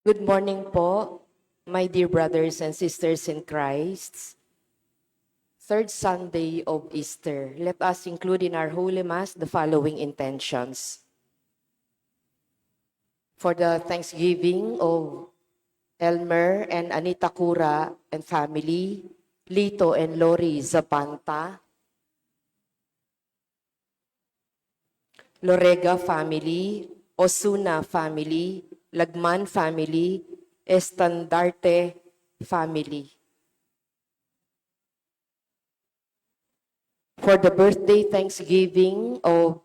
Good morning po, my dear brothers and sisters in Christ. Third Sunday of Easter, let us include in our Holy Mass the following intentions. For the Thanksgiving of Elmer and Anita Cura and family, Lito and Lori Zapanta, Lorega family, Osuna family, Lagman family, Estandarte family. For the birthday Thanksgiving of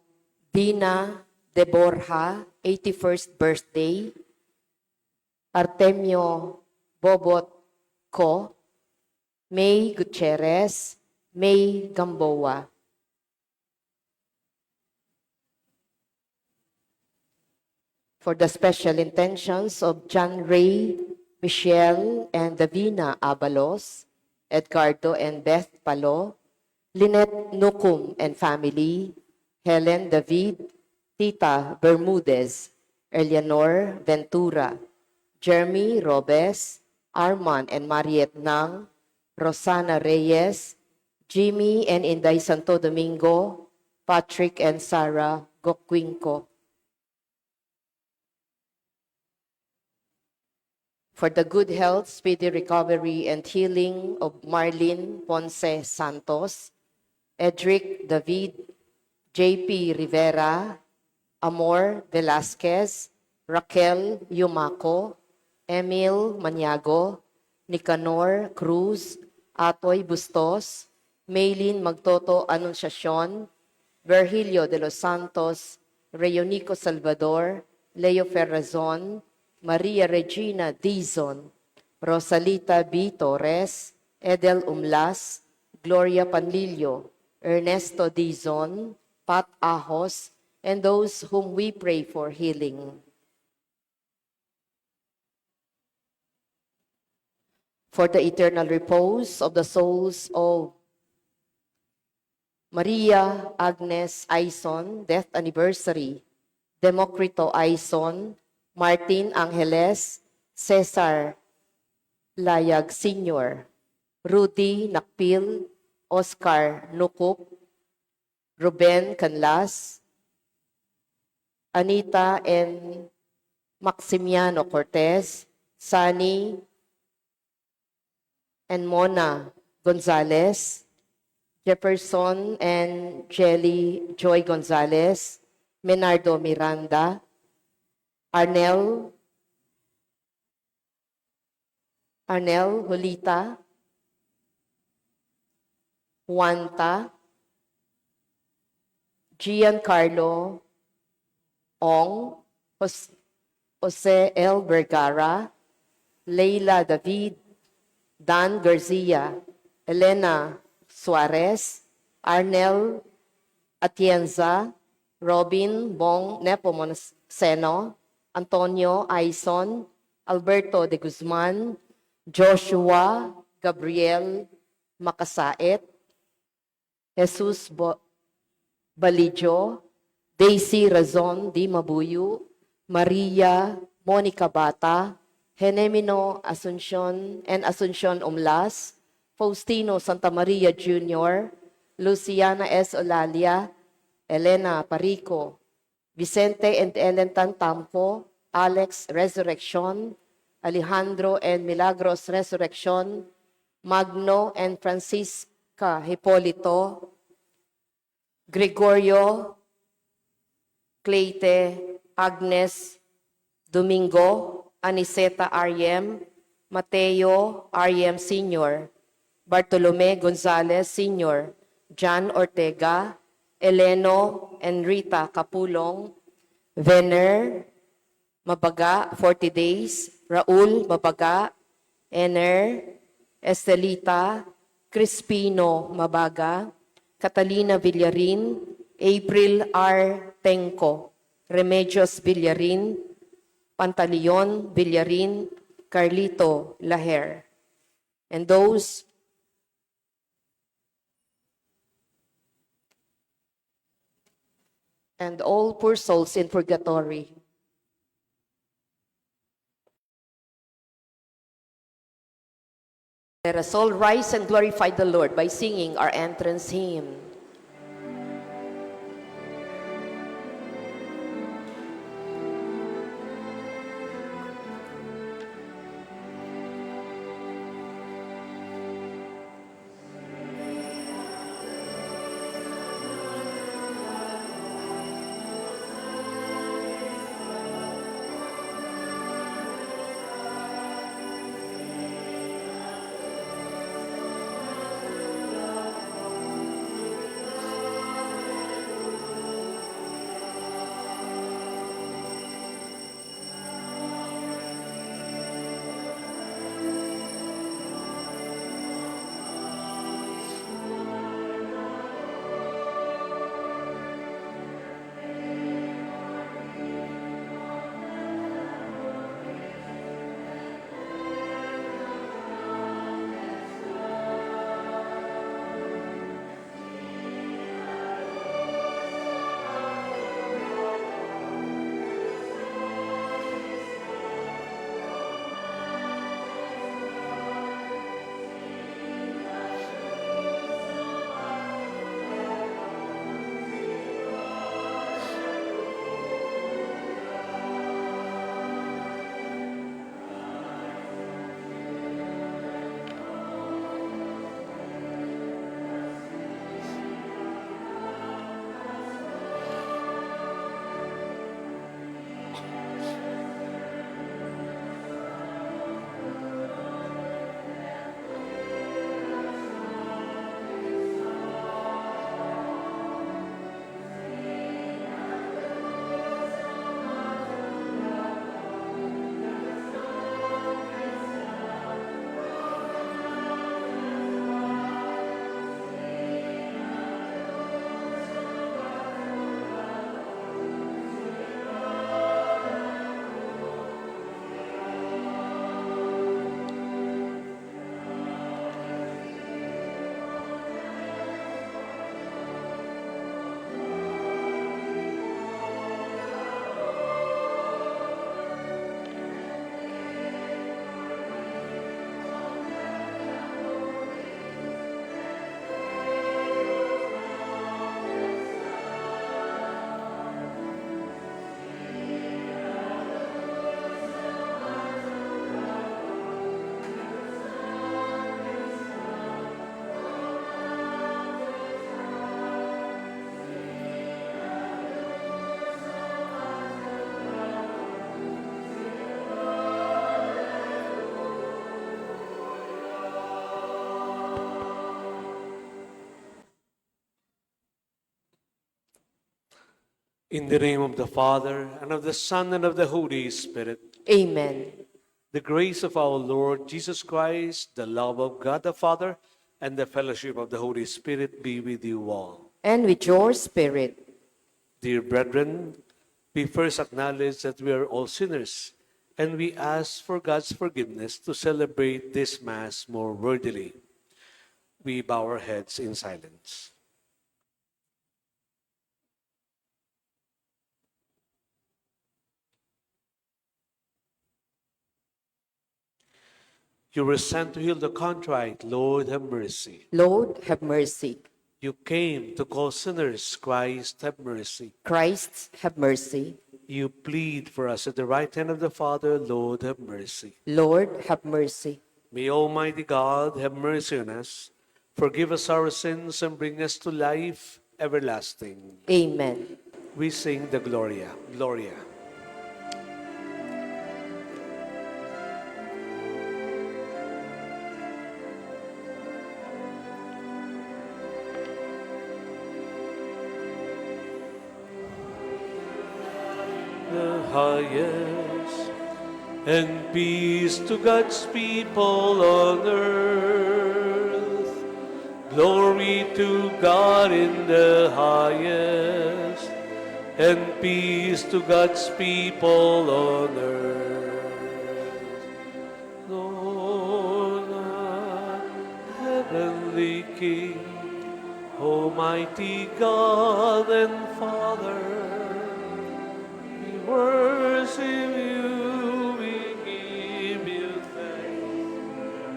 Dina de Borja, 81st birthday, Artemio Bobot Co, May Gutierrez, May Gamboa. For the special intentions of John Ray, Michelle, and Davina Abalos, Edgardo and Beth Palo, Lynette Nukum and family, Helen David, Tita Bermudez, Eleanor Ventura, Jeremy Robes, Arman and Mariette Nang, Rosana Reyes, Jimmy and Inday Santo Domingo, Patrick and Sarah Gokwinko. For the good health, speedy recovery, and healing of Marlene Ponce Santos, Edric David, J.P. Rivera, Amor Velasquez, Raquel Yumaco, Emil Maniago, Nicanor Cruz, Atoy Bustos, Maylin Magtoto Anunciacion, Virgilio de los Santos, Reunico Salvador, Leo Ferrazon, Maria Regina Dizon, Rosalita B. Torres, Edel Umlas, Gloria Panlilio, Ernesto Dizon, Pat Ahos, and those whom we pray for healing. For the eternal repose of the souls of Maria Agnes Aison, death anniversary, Democrito Aison, Martin Angeles, Cesar Layag Sr., Rudy Nakpil, Oscar Nukup, Ruben Canlas, Anita and Maximiano Cortez, Sunny and Mona Gonzalez, Jefferson and Jelly Joy Gonzalez, Menardo Miranda, Arnel Holita, Juanta, Giancarlo Ong, Jose L. Vergara, Leila David, Dan Garcia, Elena Suarez, Arnel Atienza, Robin Bong Nepomuceno, Antonio Aison, Alberto de Guzman, Joshua Gabriel Makasait, Jesus Balijo, Daisy Razon Di Mabuyu, Maria Monica Bata, Genemino Asuncion and Asuncion Umlas, Faustino Santa Maria Jr., Luciana S. Olalia, Elena Parico, Vicente and Ellen Tantampo, Alex Resurrection, Alejandro and Milagros Resurrection, Magno and Francisca Hipolito, Gregorio Cleite, Agnes Domingo, Aniseta R.M., Mateo R.M. Sr., Bartolome Gonzalez Sr., John Ortega, Eleno and Rita Capulong, Vener Mabaga, 40 days, Raul Mabaga, Ener, Estelita, Crispino Mabaga, Catalina Villarin, April R. Tenco, Remedios Villarin, Pantaleon Villarin, Carlito Laher. And those and all poor souls in purgatory, Let us all rise and glorify the Lord by singing our entrance hymn. In the name of the Father, and of the Son, and of the Holy Spirit. Amen. The grace of our Lord Jesus Christ, the love of God the Father, and the fellowship of the Holy Spirit be with you all. And with your spirit. Dear brethren, we first acknowledge that we are all sinners, and we ask for God's forgiveness to celebrate this Mass more worthily. We bow our heads in silence. You were sent to heal the contrite. Lord, have mercy. Lord, have mercy. You came to call sinners. Christ, have mercy. Christ, have mercy. You plead for us at the right hand of the Father. Lord, have mercy. Lord, have mercy. May Almighty God have mercy on us, forgive us our sins, and bring us to life everlasting. Amen. We sing the Gloria, Gloria. The highest, and peace to God's people on earth. Glory to God in the highest, and peace to God's people on earth. Lord, our heavenly King, Almighty God and Father, we worship you, we give you thanks.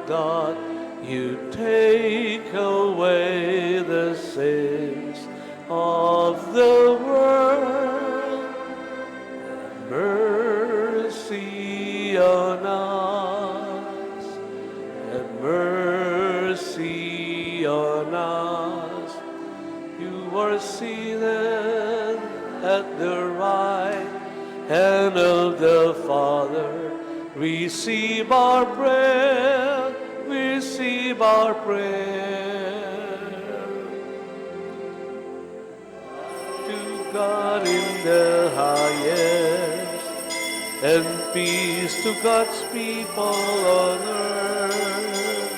God, you take away the sins of the world. Mercy on us, and mercy on us. You are seated at the right hand of the Father. Receive our prayer, receive our prayer. To God in the highest, and peace to God's people on earth.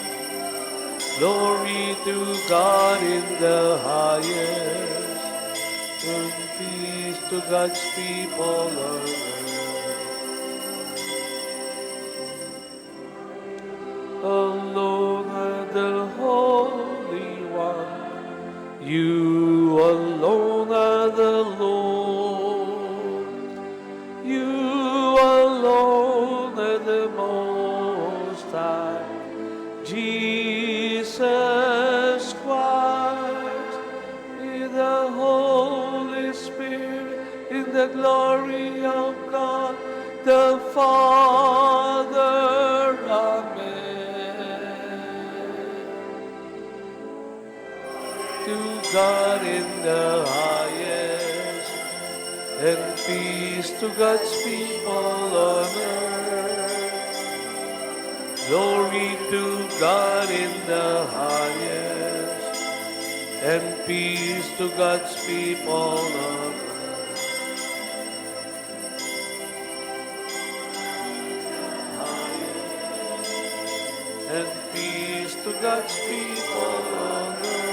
Glory to God in the highest, and peace to God's people on earth. Alone are the Holy One, you alone are the Lord, you alone are the Most High, Jesus Christ, in the Holy Spirit, in the glory of God the Father. Amen. To God in the highest, and peace to God's people on earth. Glory to God in the highest, and peace to God's people on earth. And peace to God's people on earth.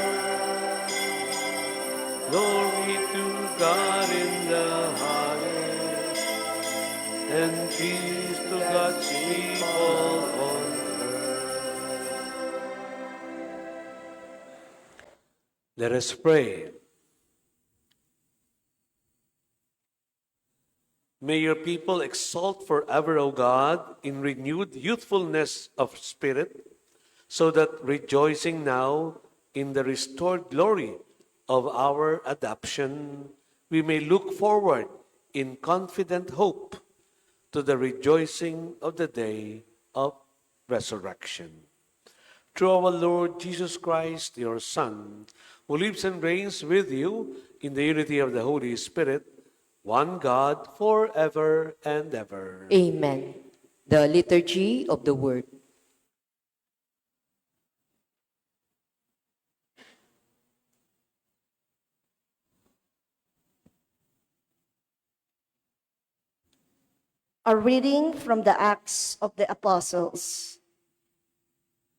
Glory to God in the highest, and peace to God's people on earth. Let us pray. May your people exalt forever, O God, in renewed youthfulness of spirit, so that rejoicing now in the restored glory of our adoption, we may look forward in confident hope to the rejoicing of the day of resurrection. Through our Lord Jesus Christ, your Son, who lives and reigns with you in the unity of the Holy Spirit, one God, forever and ever. Amen. The Liturgy of the Word. A reading from the Acts of the Apostles.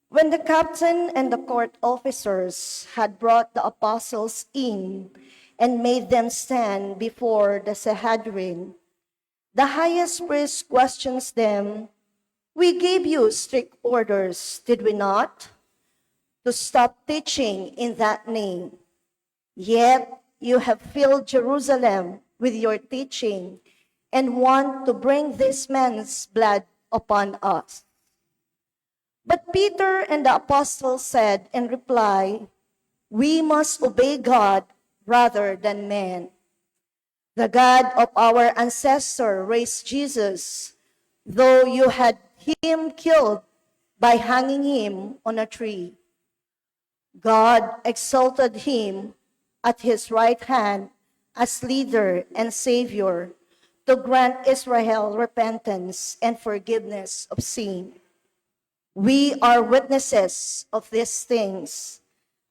When the captain and the court officers had brought the apostles in and made them stand before the Sanhedrin, the highest priest questions them, "We gave you strict orders, did we not, to stop teaching in that name? Yet you have filled Jerusalem with your teaching and want to bring this man's blood upon us." But Peter and the apostles said in reply, "We must obey God rather than men. The God of our ancestor raised Jesus, though you had him killed by hanging him on a tree. God exalted him at his right hand as leader and savior to grant Israel repentance and forgiveness of sin. We are witnesses of these things,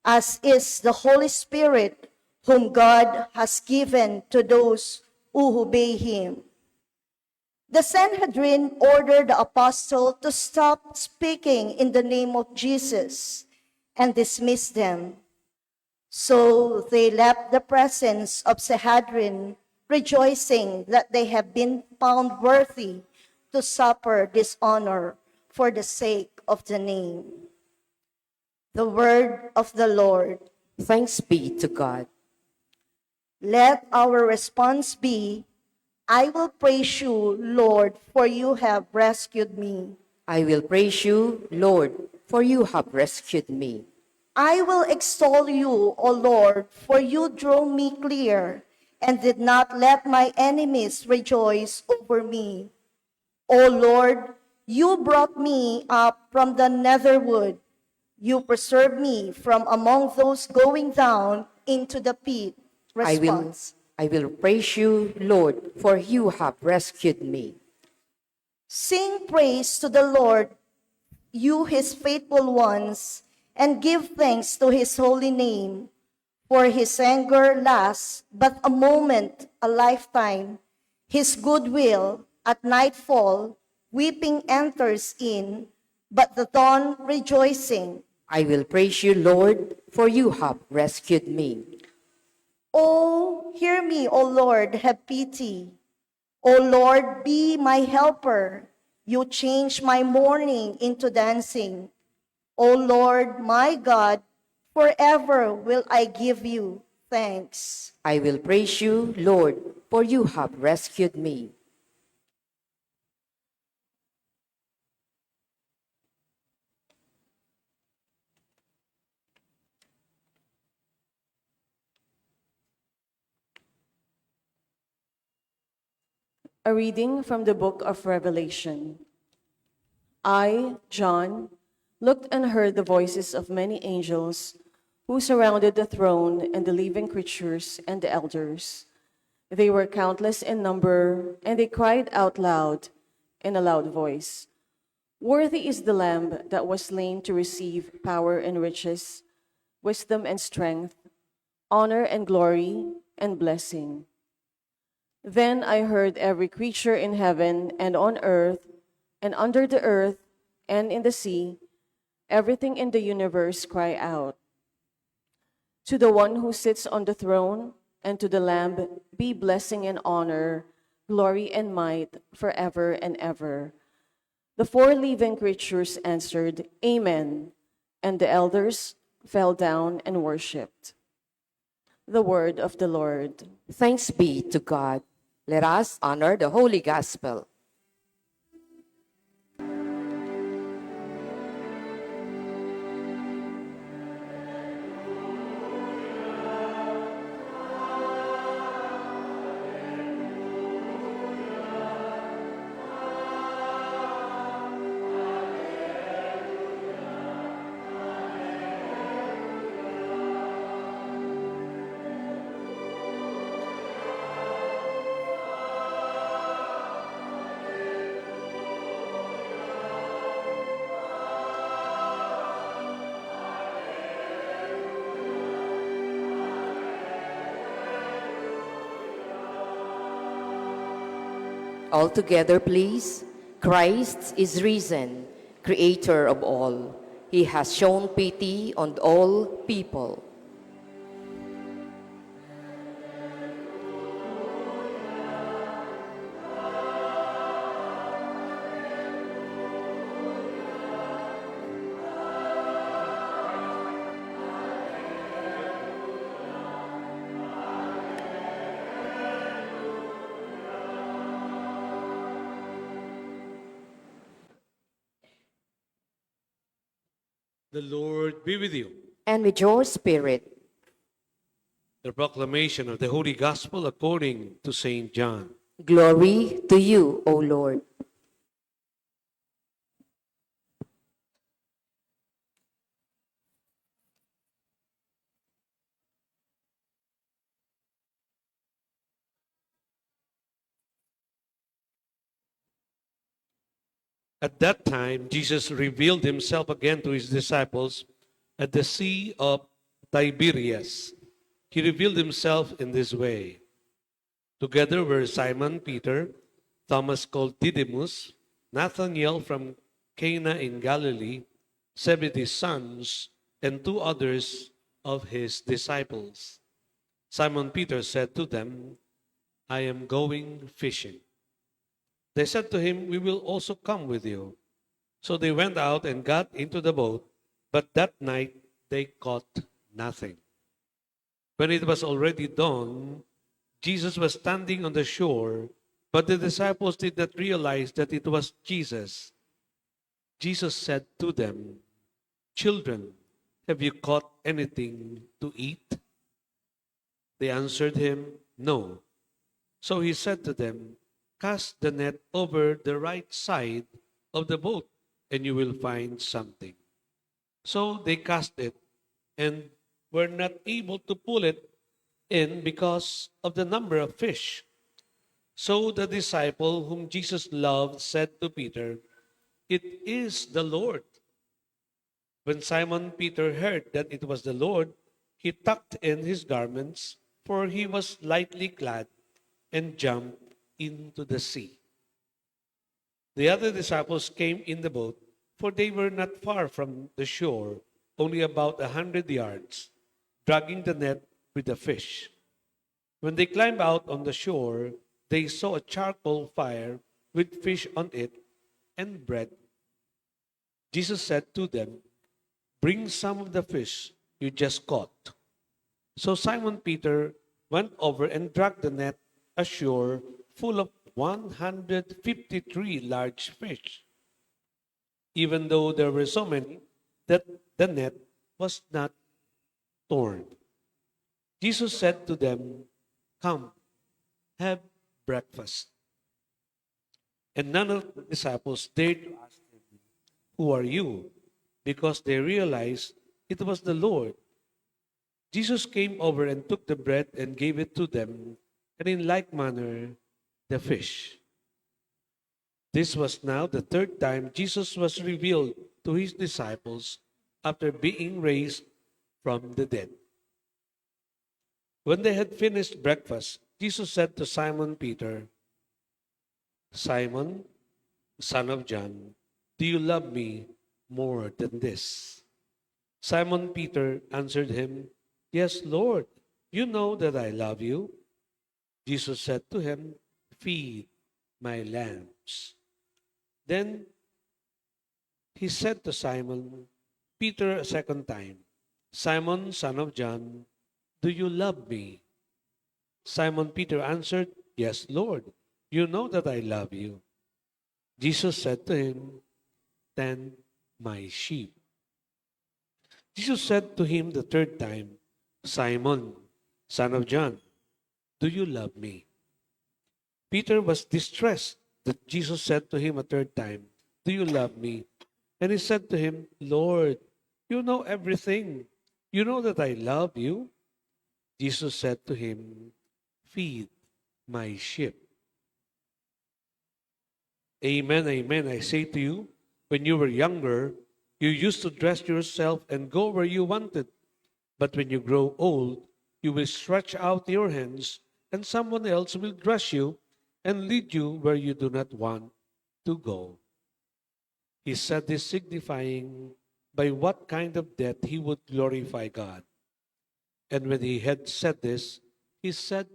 as is the Holy Spirit, whom God has given to those who obey him." The Sanhedrin ordered the apostle to stop speaking in the name of Jesus and dismiss them. So they left the presence of Sanhedrin, rejoicing that they have been found worthy to suffer dishonor for the sake of the name. The word of the Lord. Thanks be to God. Let our response be, "I will praise you, Lord, for you have rescued me." I will praise you, Lord, for you have rescued me. I will extol you, O Lord, for you drew me clear and did not let my enemies rejoice over me. O Lord, you brought me up from the netherwood. You preserved me from among those going down into the pit. I Response. will praise you, Lord, for you have rescued me. Sing praise to the Lord, you his faithful ones, and give thanks to his holy name. For his anger lasts but a moment, a lifetime. His goodwill at nightfall, weeping enters in, but the dawn rejoicing. I will praise you, Lord, for you have rescued me. Oh, hear me, O Lord, have pity. O Lord, be my helper. You change my mourning into dancing. O Lord, my God, forever will I give you thanks. I will praise you, Lord, for you have rescued me. A reading from the book of Revelation. I, John, looked and heard the voices of many angels who surrounded the throne and the living creatures and the elders. They were countless in number, and they cried out loud in a loud voice, "Worthy is the Lamb that was slain to receive power and riches, wisdom and strength, honor and glory and blessing." Then I heard every creature in heaven and on earth and under the earth and in the sea, everything in the universe cry out, "To the one who sits on the throne and to the Lamb be blessing and honor, glory and might forever and ever." The four living creatures answered, "Amen," and the elders fell down and worshipped. The word of the Lord. Thanks be to God. Let us honor the Holy Gospel. All together, please. Christ is risen, creator of all. He has shown pity on all people. The Lord be with you. And with your spirit. The proclamation of the Holy Gospel according to St. John. Glory to you, O Lord. At that time, Jesus revealed himself again to his disciples at the Sea of Tiberias. He revealed himself in this way. Together were Simon Peter, Thomas called Didymus, Nathanael from Cana in Galilee, Zebedee's sons, and two others of his disciples. Simon Peter said to them, "I am going fishing." They said to him, "We will also come with you." So they went out and got into the boat, but that night they caught nothing. When it was already dawn, Jesus was standing on the shore, but the disciples did not realize that it was Jesus. Jesus said to them, "Children, have you caught anything to eat?" They answered him, "No." So he said to them, "Cast the net over the right side of the boat, and you will find something." So they cast it, and were not able to pull it in because of the number of fish. So the disciple whom Jesus loved said to Peter, "It is the Lord." When Simon Peter heard that it was the Lord, he tucked in his garments, for he was lightly clad, and jumped into the sea. The other disciples came in the boat, for they were not far from the shore, only about 100 yards, dragging the net with the fish. When they climbed out on the shore, they saw a charcoal fire with fish on it and bread. Jesus said to them, "Bring some of the fish you just caught." So Simon Peter went over and dragged the net ashore full of 153 large fish, even though there were so many that the net was not torn. Jesus said to them, "Come, have breakfast." And none of the disciples dared to ask him, "Who are you?" because they realized it was the Lord. Jesus came over and took the bread and gave it to them, and in like manner the fish. This was now the third time Jesus was revealed to his disciples after being raised from the dead. When they had finished breakfast, Jesus said to Simon Peter, "Simon, son of John, do you love me more than this?" Simon Peter answered him, "Yes, Lord, you know that I love you." Jesus said to him, "Feed my lambs." Then he said to Simon Peter a second time, "Simon, son of John, do you love me?" Simon Peter answered, "Yes, Lord, you know that I love you." Jesus said to him, "Tend my sheep." Jesus said to him the third time, "Simon, son of John, do you love me?" Peter was distressed that Jesus said to him a third time, "Do you love me?" And he said to him, "Lord, you know everything. You know that I love you." Jesus said to him, "Feed my sheep." Amen, amen. I say to you, when you were younger, you used to dress yourself and go where you wanted. But when you grow old, you will stretch out your hands, and someone else will dress you and lead you where you do not want to go. He said this signifying by what kind of death he would glorify God. And when he had said this, he said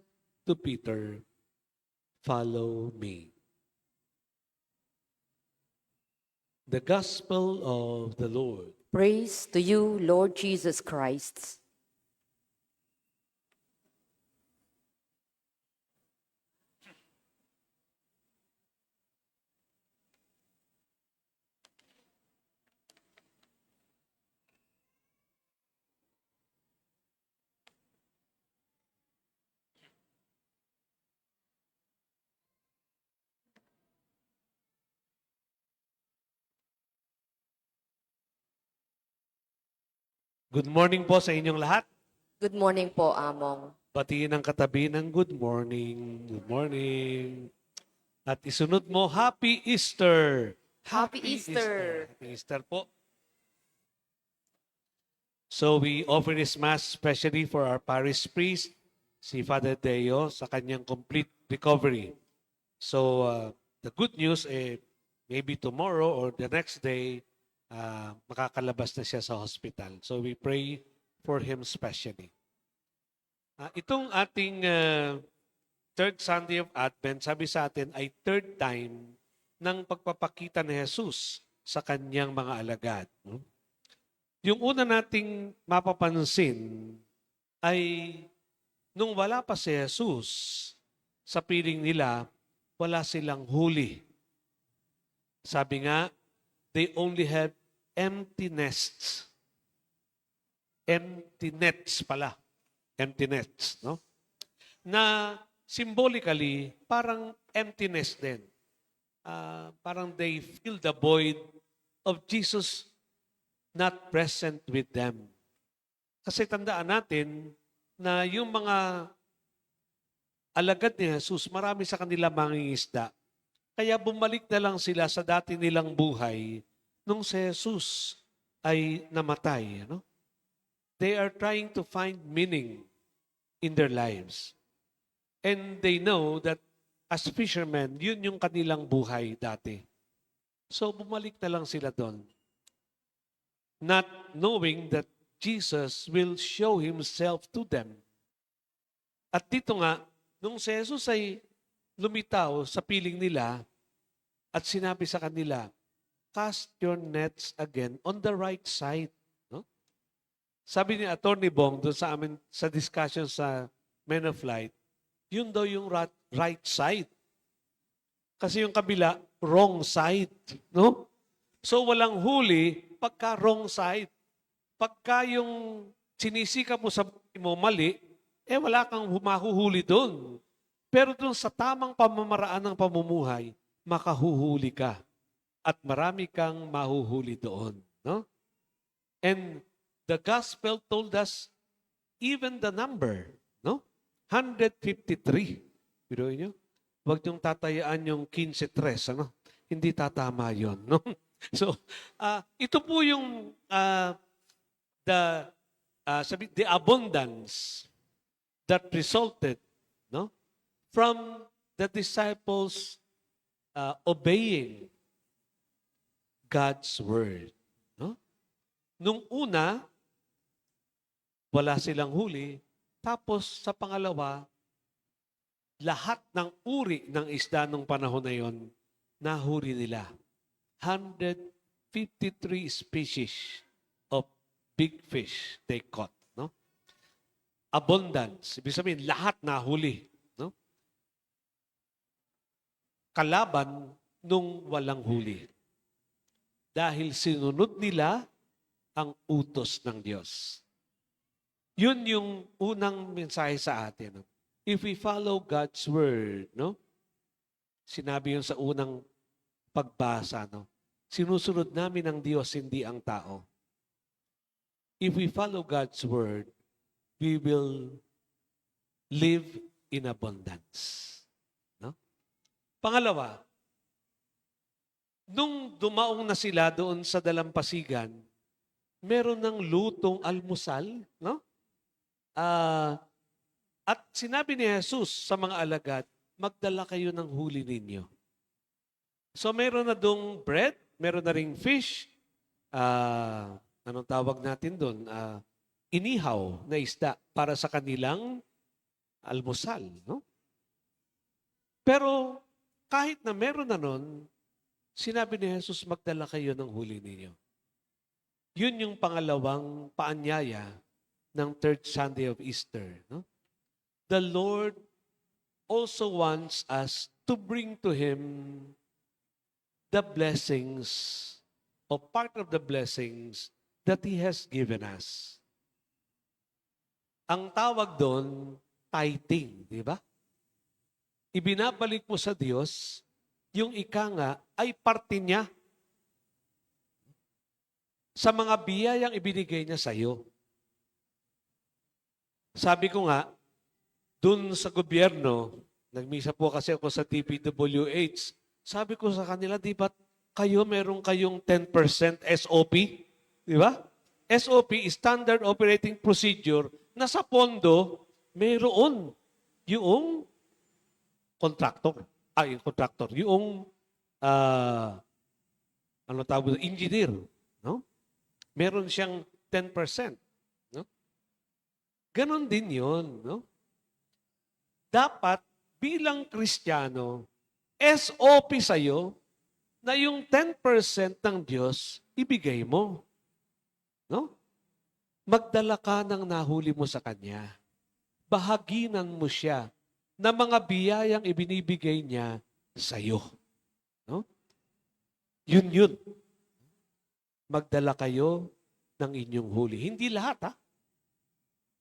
to Peter, "Follow me." The Gospel of the Lord. Praise to you, Lord Jesus Christ. Good morning po sa inyong lahat. Good morning po, Among. Batiin ang katabi ng good morning. Good morning. At isunod mo, Happy Easter. Happy Easter. Happy Easter po. So we offer this Mass especially for our parish priest, si Father Deo, sa kanyang complete recovery. So the good news, maybe tomorrow or the next day, makakalabas na siya sa hospital. So we pray for him specially. Itong ating third Sunday of Advent, sabi sa atin, ay third time ng pagpapakita ni Jesus sa kanyang mga alagad. No? Yung una nating mapapansin ay nung wala pa si Jesus, sa piling nila, wala silang huli. Sabi nga, they only have empty nests. empty nets pala. Empty nets, no? Na symbolically, parang emptiness din. Parang they feel the void of Jesus not present with them. Kasi tandaan natin na yung mga alagad ni Jesus, marami sa kanila mangingisda. Kaya bumalik na lang sila sa dati nilang buhay nung si Jesus ay namatay. Ano? They are trying to find meaning in their lives. And they know that as fishermen, yun yung kanilang buhay dati. So bumalik na lang sila doon. Not knowing that Jesus will show Himself to them. At dito nga, nung si Jesus ay lumitaw sa piling nila at sinabi sa kanila, cast your nets again on the right side. No? Sabi ni Attorney Bong doon sa amin sa discussion sa Men of Light, yun daw yung right side. Kasi yung kabila, wrong side. No? So walang huli pagka wrong side. Pagka yung sinisika mo sa buhay mo mali, wala kang mahuhuli doon. Pero doon sa tamang pamamaraan ng pamumuhay, makahuhuli ka. At marami kang mahuhuli doon. No? And the gospel told us even the number, no? 153. Biruin nyo? Huwag niyong tatayaan yung 15-3, ano? Hindi tatama yon, no? So, ito po yung the abundance that resulted, no? From the disciples obeying God's word, no? Nung una, wala silang huli. Tapos sa pangalawa, lahat ng uri ng isda nung panahon na yon, nahuri nila. 153 species of big fish they caught. No? Abundance. Ibig sabihin, lahat nahuli. No? Kalaban nung walang huli. Dahil sinunod nila ang utos ng Diyos. Yun yung unang mensahe sa atin. No? If we follow God's word, no? Sinabi yun sa unang pagbasa, no? Sinusunod namin ang Diyos, hindi ang tao. If we follow God's word, we will live in abundance. No? Pangalawa, nung dumaong na sila doon sa dalampasigan, meron ng lutong almusal, no? At sinabi ni Jesus sa mga alagad, magdala kayo ng huli ninyo. So meron na dong bread, meron na ring fish, anong tawag natin doon? Inihaw na isda para sa kanilang almusal. No? Pero kahit na meron na nun, sinabi ni Jesus, magdala kayo ng huli ninyo. Yun yung pangalawang paanyaya ng third Sunday of Easter. No? The Lord also wants us to bring to Him the blessings or part of the blessings that He has given us. Ang tawag doon, tithing, di ba? Ibinabalik mo sa Diyos, yung ika nga ay parte niya sa mga biyayang ibinigay niya sa iyo. Sabi ko nga, dun sa gobyerno, nagmisa po kasi ako sa TPWH, sabi ko sa kanila, di ba meron kayong 10% SOP? Di ba? SOP, Standard Operating Procedure, na sa pondo, mayroon yung contractor. Yung engineer. No? Meron siyang 10%. No? Ganon din yun. No? Dapat, bilang Kristiyano, SOP sa'yo na yung 10% ng Diyos, ibigay mo. No? Magdala ka ng nahuli mo sa Kanya. Bahaginan mo siya na mga biyayang ibinibigay niya sa'yo. No? Yun. Magdala kayo ng inyong huli. Hindi lahat, ha?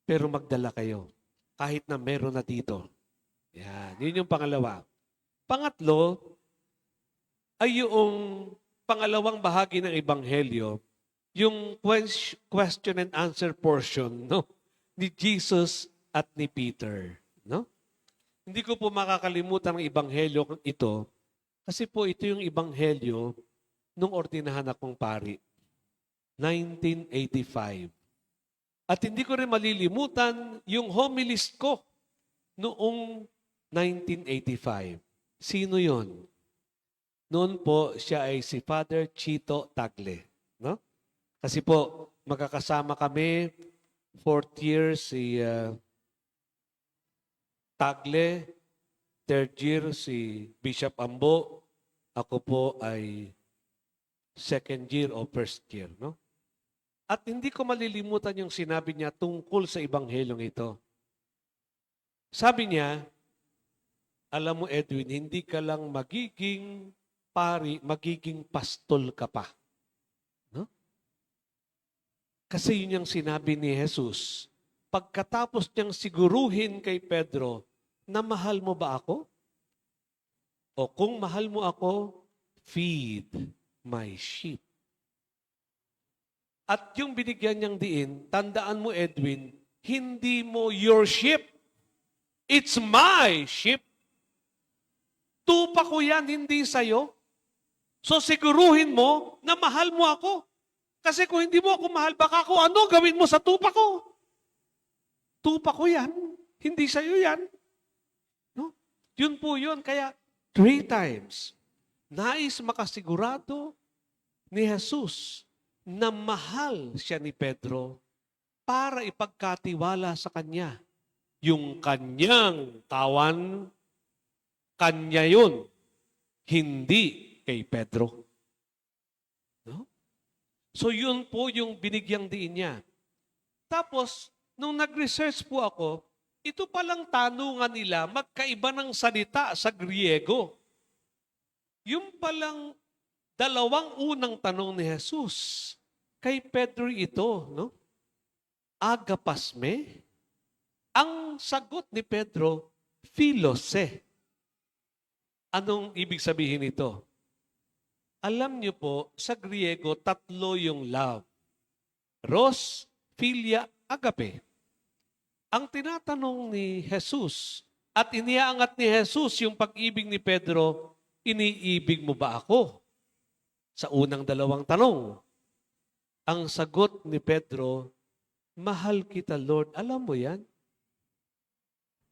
pero magdala kayo. Kahit na meron na dito. Yan. Yun yung pangalawa. Pangatlo, ay yung pangalawang bahagi ng Ebanghelyo, yung question and answer portion, no? Ni Jesus at ni Peter, no? Hindi ko po makakalimutan ang Ebanghelyo ito kasi po ito yung Ebanghelyo nung ordinahan akong pari, 1985. At hindi ko rin malilimutan yung homilies ko noong 1985. Sino yon? Noon po siya ay si Father Chito Tagle, no? Kasi po magkakasama kami 4th year si Tagle, 3rd year si Bishop Ambo, ako po ay 2nd year o 1st year, no? At hindi ko malilimutan yung sinabi niya tungkol sa ebanghelyong ito. Sabi niya, alam mo Edwin, hindi ka lang magiging pari, magiging pastol ka pa. No? Kasi yun yung sinabi ni Jesus. Pagkatapos niyang siguruhin kay Pedro, na mahal mo ba ako? O kung mahal mo ako, feed my sheep. At yung binigyan niyang diin, tandaan mo Edwin, hindi mo your sheep. It's my sheep. Tupa ko yan, hindi sa'yo. So siguruhin mo na mahal mo ako. Kasi kung hindi mo ako mahal, baka kung ano gawin mo sa tupa ko. Tupa ko yan, hindi sa'yo yan. No? Yun po yun. Kaya 3 times, nais makasigurado ni Jesus na mahal siya ni Pedro para ipagkatiwala sa kanya. Yung kanyang tawan, kanya yun, hindi kay Pedro. No? So yun po yung binigyang diin niya. Tapos, nung nag-research po ako, ito palang tanungan nila, magkaiba ng salita sa Griego. Yung palang dalawang unang tanong ni Jesus, kay Pedro ito, no? Agapasme. Ang sagot ni Pedro, philose. Anong ibig sabihin nito? Alam niyo po, sa Griego, 3 yung love. Ros, philia, agape. Ang tinatanong ni Jesus at iniaangat ni Jesus yung pag-ibig ni Pedro, iniibig mo ba ako? Sa unang 2 tanong. Ang sagot ni Pedro, mahal kita Lord. Alam mo yan?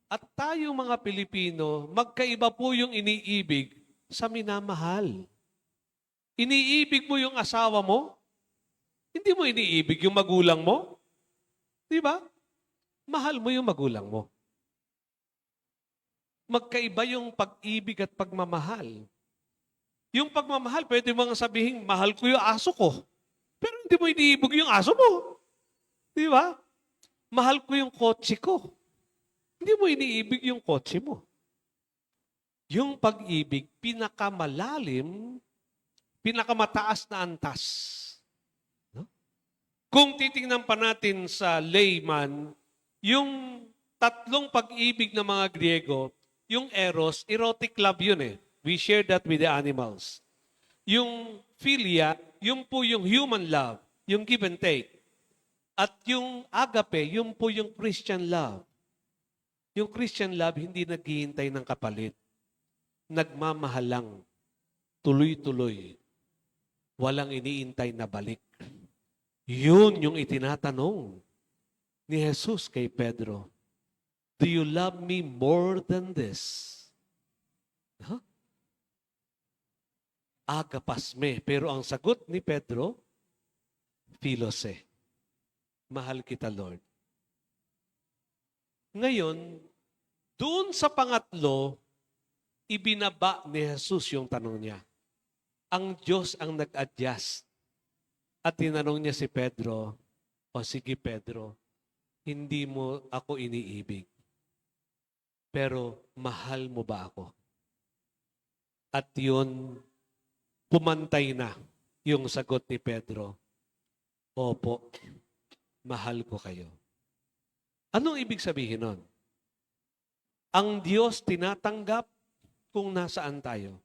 At tayo mga Pilipino, magkaiba po yung iniibig sa minamahal. Iniibig mo yung asawa mo? Hindi mo iniibig yung magulang mo? Di ba? Mahal mo yung magulang mo. Magkaiba yung pag-ibig at pagmamahal. Yung pagmamahal, pwede mo nga sabihin, mahal ko yung aso ko. Pero hindi mo iniibig yung aso mo. Di ba? Mahal ko yung kotse ko. Hindi mo iniibig yung kotse mo. Yung pag-ibig, pinakamalalim, pinakamataas na antas. No? Kung titingnan pa natin sa layman, yung 3 pag-ibig ng mga Griego, yung eros, erotic love yun eh. We share that with the animals. Yung philia, yung po yung human love, yung give and take. At yung agape, yung po yung Christian love. Yung Christian love, hindi naghihintay ng kapalit. Nagmamahal lang. Tuloy-tuloy. Walang iniintay na balik. Yun yung itinatanong ni Jesus kay Pedro. Do you love me more than this? Huh? Agapasme. Pero ang sagot ni Pedro, philose. Mahal kita, Lord. Ngayon, doon sa pangatlo, ibinaba ni Jesus yung tanong niya. Ang Diyos ang nag-adjust. At tinanong niya si Pedro, o sige Pedro, hindi mo ako iniibig. Pero mahal mo ba ako? At yun, pumantay na yung sagot ni Pedro. Opo, mahal ko kayo. Anong ibig sabihin nun? Ang Diyos tinatanggap kung nasaan tayo,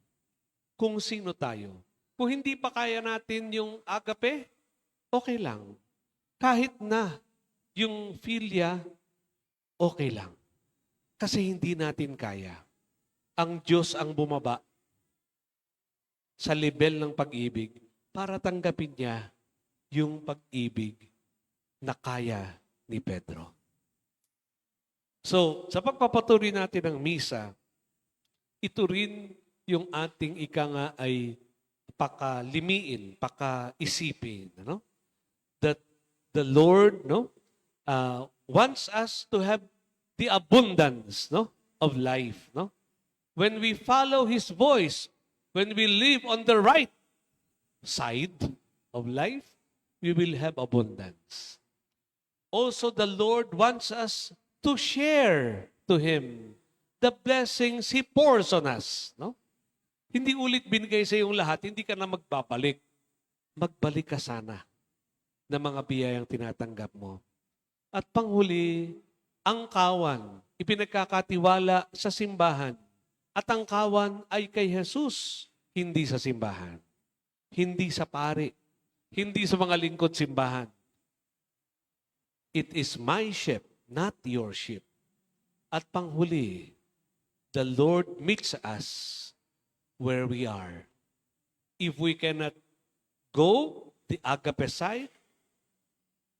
kung sino tayo. Kung hindi pa kaya natin yung agape, okay lang. Kahit na yung philia, okay lang. Kasi hindi natin kaya. Ang Diyos ang bumaba sa level ng pag-ibig para tanggapin niya yung pag-ibig na kaya ni Pedro. So, sa pagpapatuloy natin ng misa, ito rin yung ating ika nga ay pakalimiin, pakaisipin, no? That the Lord, no, wants us to have the abundance, no, of life, no? When we follow His voice, when we live on the right side of life, we will have abundance. Also, the Lord wants us to share to Him the blessings He pours on us, no? Hindi ulit binigay sa iyong lahat, hindi ka na magbabalik. Magbalik ka sana ng mga biyayang tinatanggap mo. At panghuli, ang kawan, ipinagkakatiwala sa simbahan. At ang kawan ay kay Jesus, hindi sa simbahan. Hindi sa pari. Hindi sa mga lingkod simbahan. It is my ship, not your ship. At panghuli, the Lord meets us where we are. If we cannot go the agape side,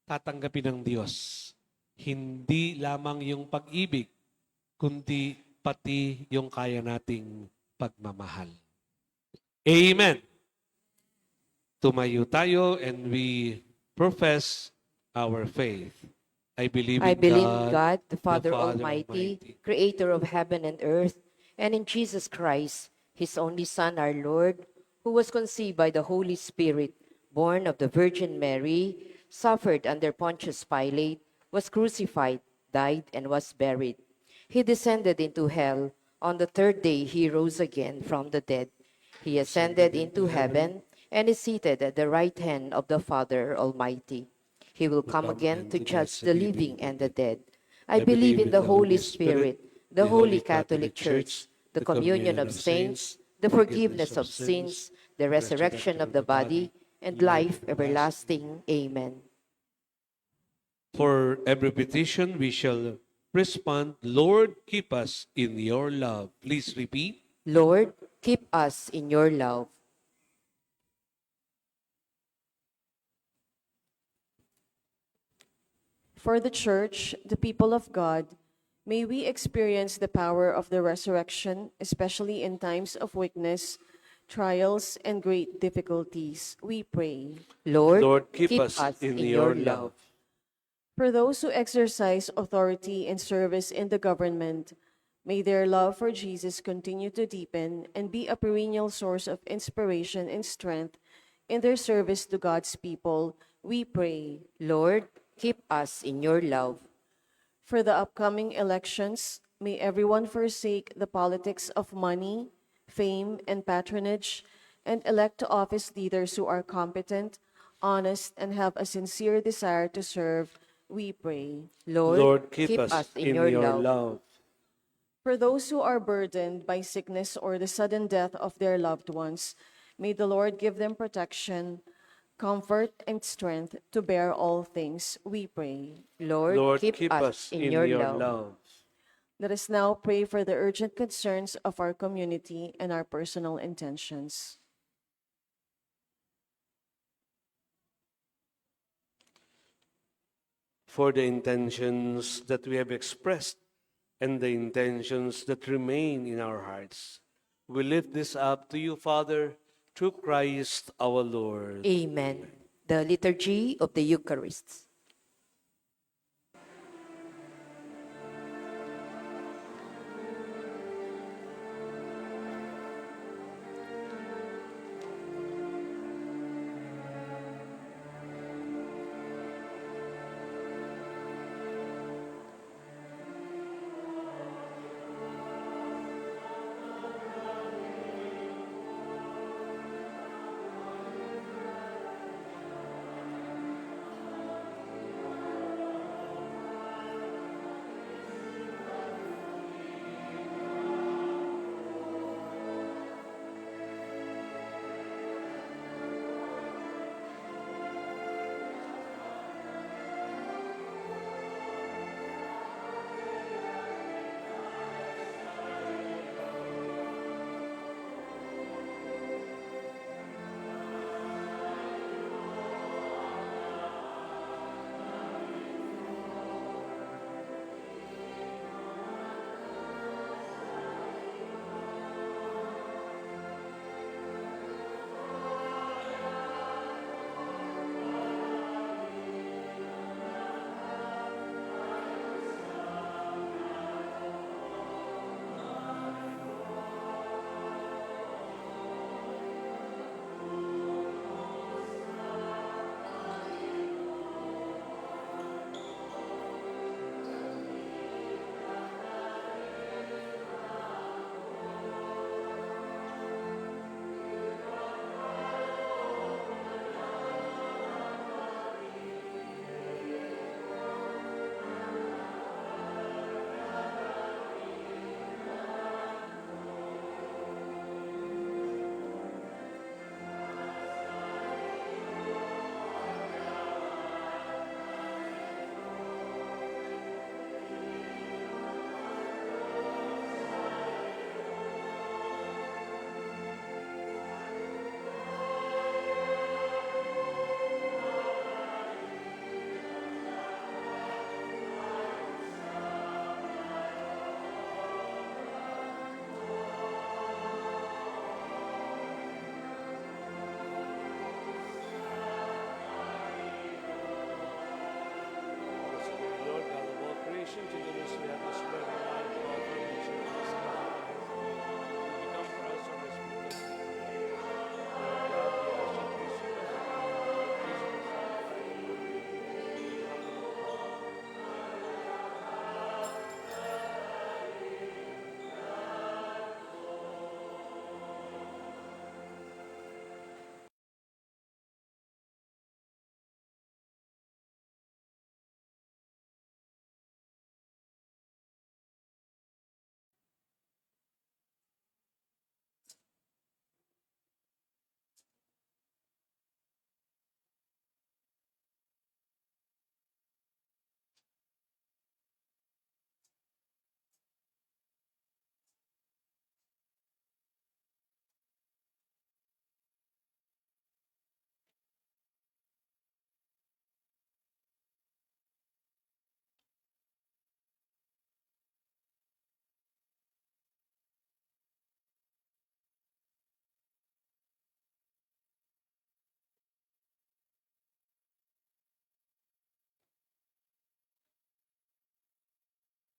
tatanggapin ng Diyos. Hindi lamang yung pag-ibig, kundi pati yung kaya nating pagmamahal. Amen. Tumayo tayo and we profess our faith. I believe I in believe in God, God, the Father Almighty, Almighty, creator of heaven and earth, and in Jesus Christ, His only Son, our Lord, who was conceived by the Holy Spirit, born of the Virgin Mary, suffered under Pontius Pilate, was crucified, died, and was buried. He descended into hell. On the third day, He rose again from the dead. He ascended into heaven and is seated at the right hand of the Father Almighty. He will come again to judge the living and the dead. I believe in the Holy Spirit, the Holy Catholic Church, the communion of saints, the forgiveness of sins, the resurrection of the body, and life everlasting. Amen. For every petition, we shall respond, Lord, keep us in your love. Please repeat. Lord, keep us in your love. For the Church, the people of God, may we experience the power of the resurrection, especially in times of weakness, trials, and great difficulties. We pray. Lord, Keep us in your love. For those who exercise authority and service in the government, may their love for Jesus continue to deepen and be a perennial source of inspiration and strength in their service to God's people. We pray. Lord, keep us in your love. For the upcoming elections, may everyone forsake the politics of money, fame, and patronage, and elect to office leaders who are competent, honest, and have a sincere desire to serve. We pray. Lord, keep us in your love. For those who are burdened by sickness or the sudden death of their loved ones, may the Lord give them protection, comfort, and strength to bear all things. We pray. Lord, keep us in your love. Let us now pray for the urgent concerns of our community and our personal intentions. For the intentions that we have expressed and the intentions that remain in our hearts, we lift this up to you, Father, through Christ our Lord. Amen. The Liturgy of the Eucharist.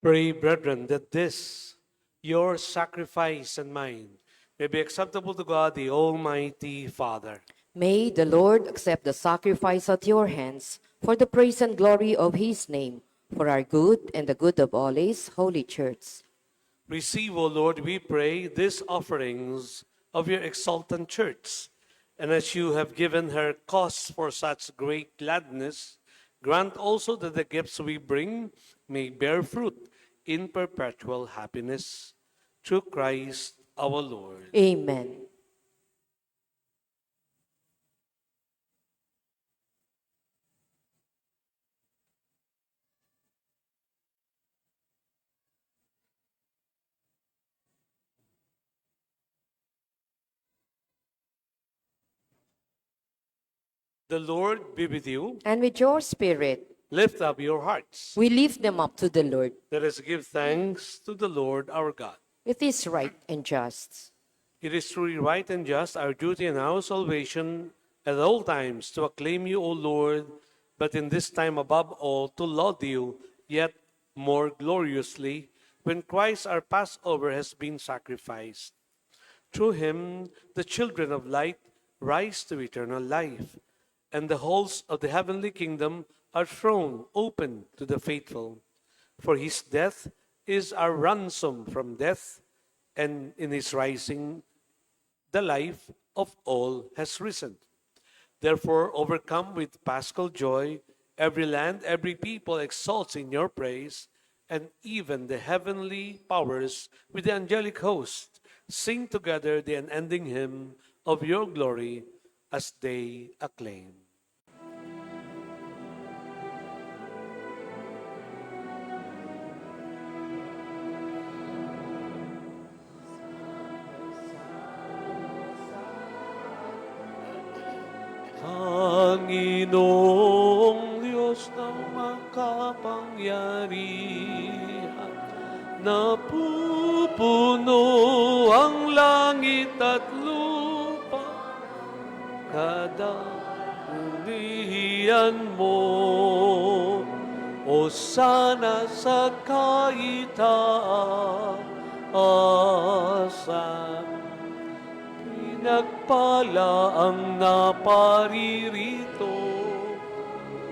Pray, brethren, that this, your sacrifice and mine, may be acceptable to God, the Almighty Father. May the Lord accept the sacrifice at your hands for the praise and glory of his name, for our good and the good of all his holy church. Receive, O Lord, we pray, these offerings of your exultant church, and as you have given her cause for such great gladness, grant also that the gifts we bring may bear fruit in perpetual happiness. Through Christ our Lord. Amen. The Lord be with you. And with your spirit, Lift up your hearts. we lift them up to the Lord. Let us give thanks to the Lord our God. It is right and just. It is truly right and just, our duty and our salvation, at all times to acclaim you, O Lord, but in this time above all to laud you yet more gloriously, when Christ our Passover has been sacrificed. Through him, the children of light rise to eternal life, and the halls of the heavenly kingdom are thrown open to the faithful. For his death is our ransom from death, and in his rising, the life of all has risen. Therefore, overcome with paschal joy, every land, every people exalts in your praise, and even the heavenly powers with the angelic host sing together the unending hymn of your glory as they acclaim. Panginoong Diyos ng makapangyarihan, napupuno ang langit at lupa, kadahiyan mo, o sana sa kaitaasan. Pinagpala ang naparirito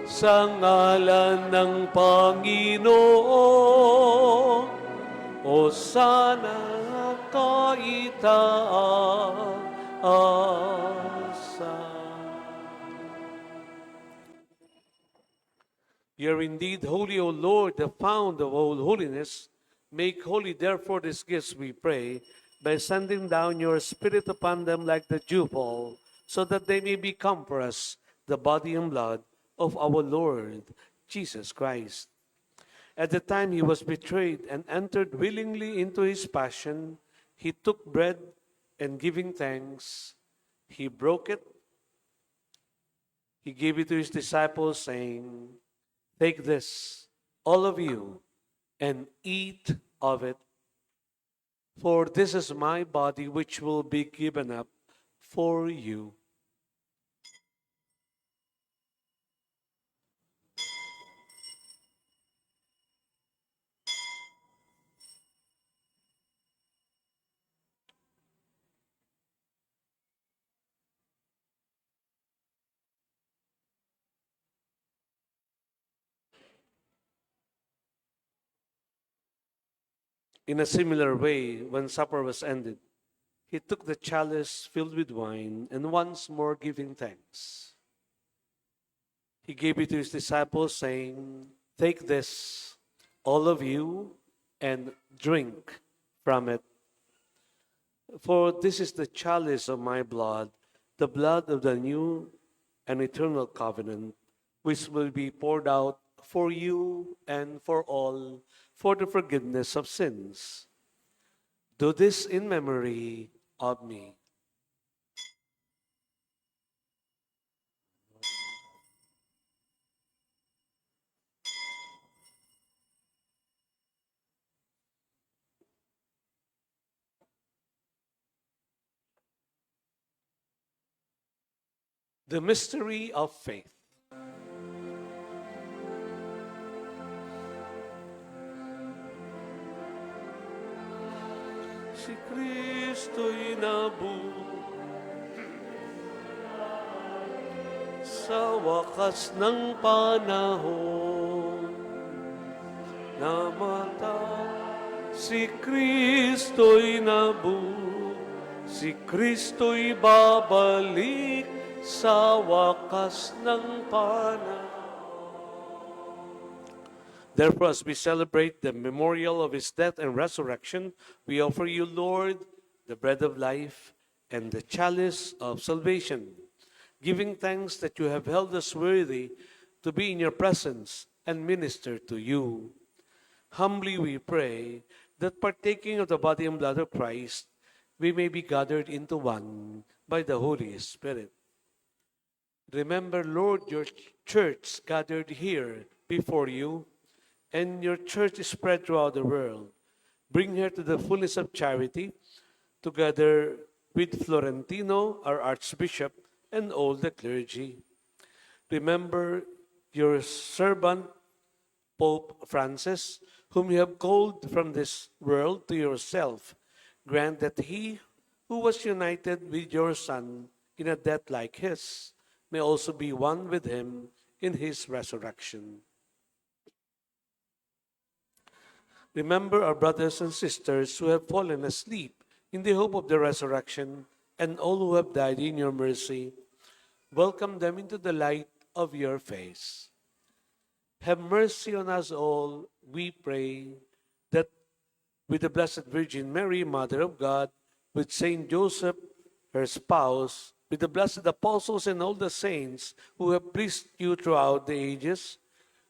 sa ngalan ng Panginoon, o sana kaitaasan. You are indeed holy, O Lord, the fount of all holiness. Make holy, therefore, these gifts, we pray, by sending down your Spirit upon them like the dewfall, so that they may become for us the body and blood of our Lord Jesus Christ. At the time he was betrayed and entered willingly into his passion, he took bread and giving thanks, he broke it, he gave it to his disciples, saying, "Take this, all of you, and eat of it. For this is my body which will be given up for you." In a similar way, when supper was ended, he took the chalice filled with wine, and once more giving thanks, he gave it to his disciples, saying, "Take this, all of you, and drink from it. For this is the chalice of my blood, the blood of the new and eternal covenant, which will be poured out for you and for all for the forgiveness of sins. Do this in memory of me." The mystery of faith. si Kristo'y nabuo sa wakas ng panahon. Namatay si Kristo'y nabuo, si Kristo'y babalik sa wakas ng panahon. Therefore, as we celebrate the memorial of his death and resurrection, we offer you, Lord, the bread of life and the chalice of salvation, giving thanks that you have held us worthy to be in your presence and minister to you. Humbly we pray that partaking of the body and blood of Christ, we may be gathered into one by the Holy Spirit. Remember, Lord, your church gathered here before you, and your church is spread throughout the world. Bring her to the fullness of charity, together with Florentino, our Archbishop, and all the clergy. Remember your servant, Pope Francis, whom you have called from this world to yourself. Grant that he who was united with your Son in a death like his may also be one with him in his resurrection. Remember our brothers and sisters who have fallen asleep in the hope of the resurrection, and all who have died in your mercy. Welcome them into the light of your face. Have mercy on us all, we pray, that with the Blessed Virgin Mary, Mother of God, with Saint Joseph, her spouse, with the blessed apostles and all the saints who have pleased you throughout the ages,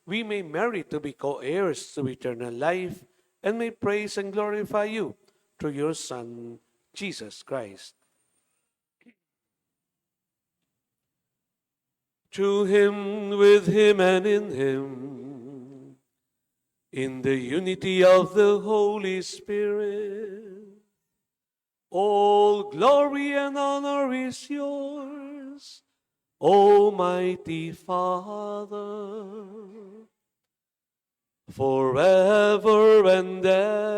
we may merit to be co-heirs to eternal life and may praise and glorify you through your Son, Jesus Christ. Through him, with him, and in the unity of the Holy Spirit, all glory and honor is yours, Almighty Father, forever and ever.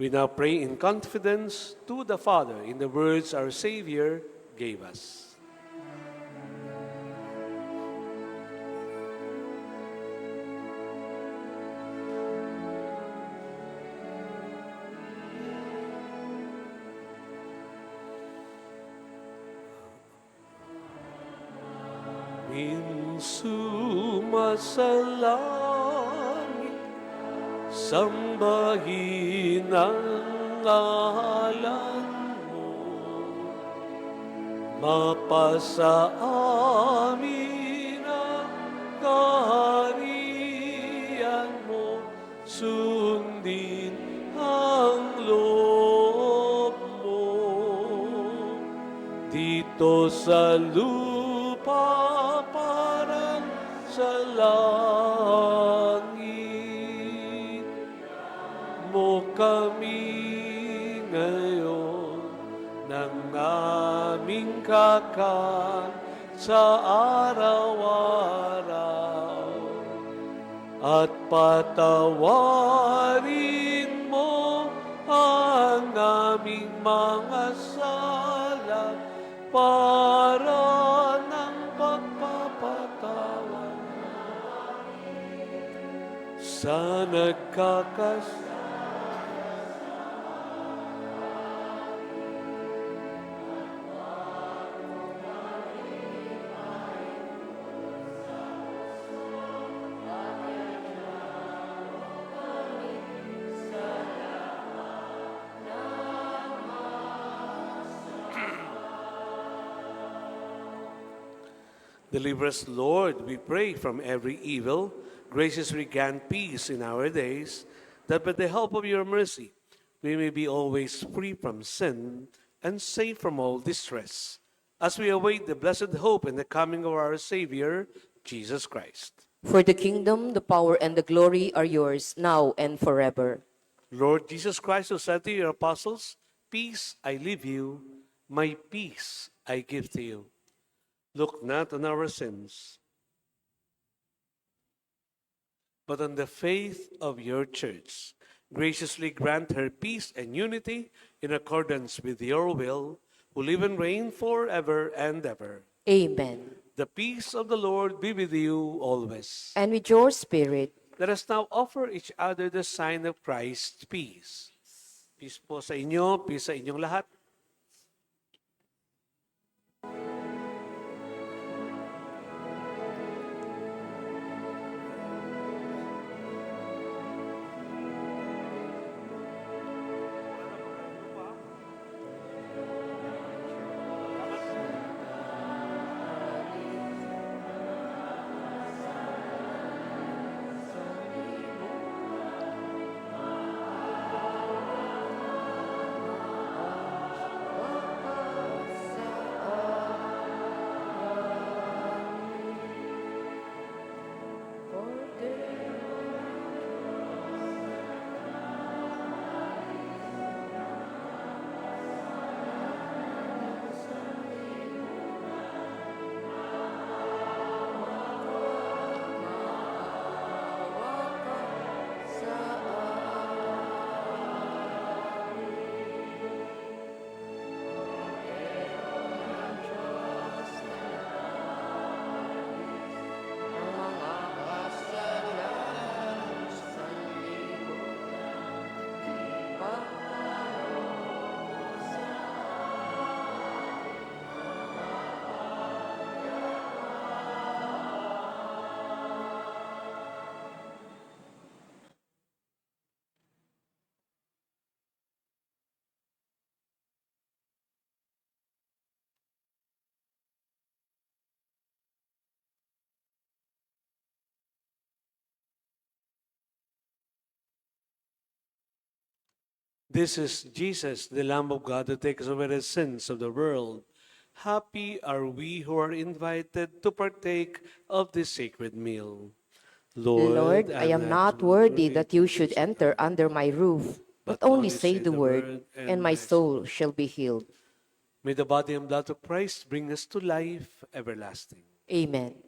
We now pray in confidence to the Father in the words our Savior gave us. Insuma sa langit, sambahin ang ngalan mo, mapasa amin ang kaharian mo, sundin ang loob mo, dito sa lupa parang sa langit mo kami ngayon ng aming kakan sa araw-araw at patawarin mo ang aming mga sala para ng pagpapatawad sa Deliver us, Lord, we pray, from every evil. Graciously grant peace in our days, that by the help of your mercy, we may be always free from sin and safe from all distress, as we await the blessed hope and the coming of our Savior, Jesus Christ. For the kingdom, the power, and the glory are yours, now and forever. Lord Jesus Christ, who said to your apostles, "Peace I leave you, my peace I give to you." Look not on our sins, but on the faith of your church. Graciously grant her peace and unity in accordance with your will, who live and reign forever and ever. Amen. The peace of the Lord be with you always. And with your spirit, Let us now offer each other the sign of Christ's peace. Peace po sa inyo, peace sa inyong lahat. This is Jesus, the Lamb of God, who takes away the sins of the world. Happy are we who are invited to partake of this sacred meal. Lord, I I'm am not not worthy worthy that you should enter under my roof, but only say the word, and my soul shall be healed. May the body and blood of Christ bring us to life everlasting. Amen.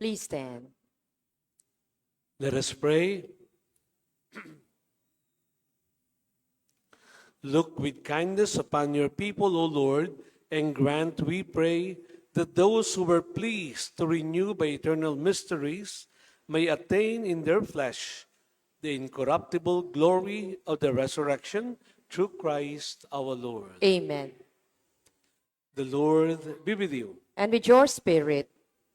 Please stand. Let us pray. Look with kindness upon your people, O Lord, and grant, we pray, that those who were pleased to renew by eternal mysteries may attain in their flesh the incorruptible glory of the resurrection through Christ our Lord. Amen. The Lord be with you. And with your spirit,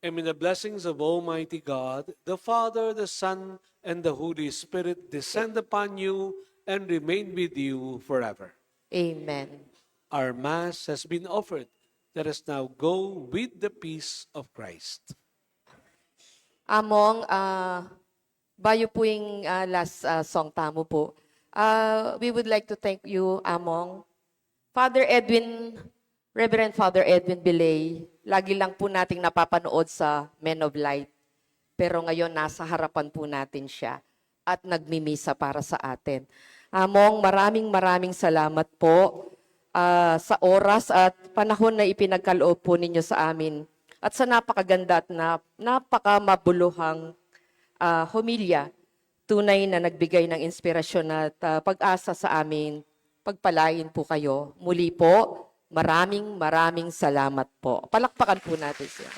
And may the blessings of Almighty God, the Father, the Son, and the Holy Spirit descend upon you and remain with you forever. amen. Our Mass has been offered. Let us now go with the peace of Christ. Among, bayo po yung last song tamo po. We would like to thank you, Among. Reverend Father Edwin Beley, lagi lang po nating napapanood sa Men of Light. Pero ngayon, nasa harapan po natin siya at nagmimisa para sa atin. Among, maraming salamat po sa oras at panahon na ipinagkaloob po ninyo sa amin at sa napakaganda at napakamabuluhang homilya, tunay na nagbigay ng inspirasyon at pag-asa sa amin. Pagpalain po kayo. Muli po, maraming salamat po. Palakpakan po natin siya.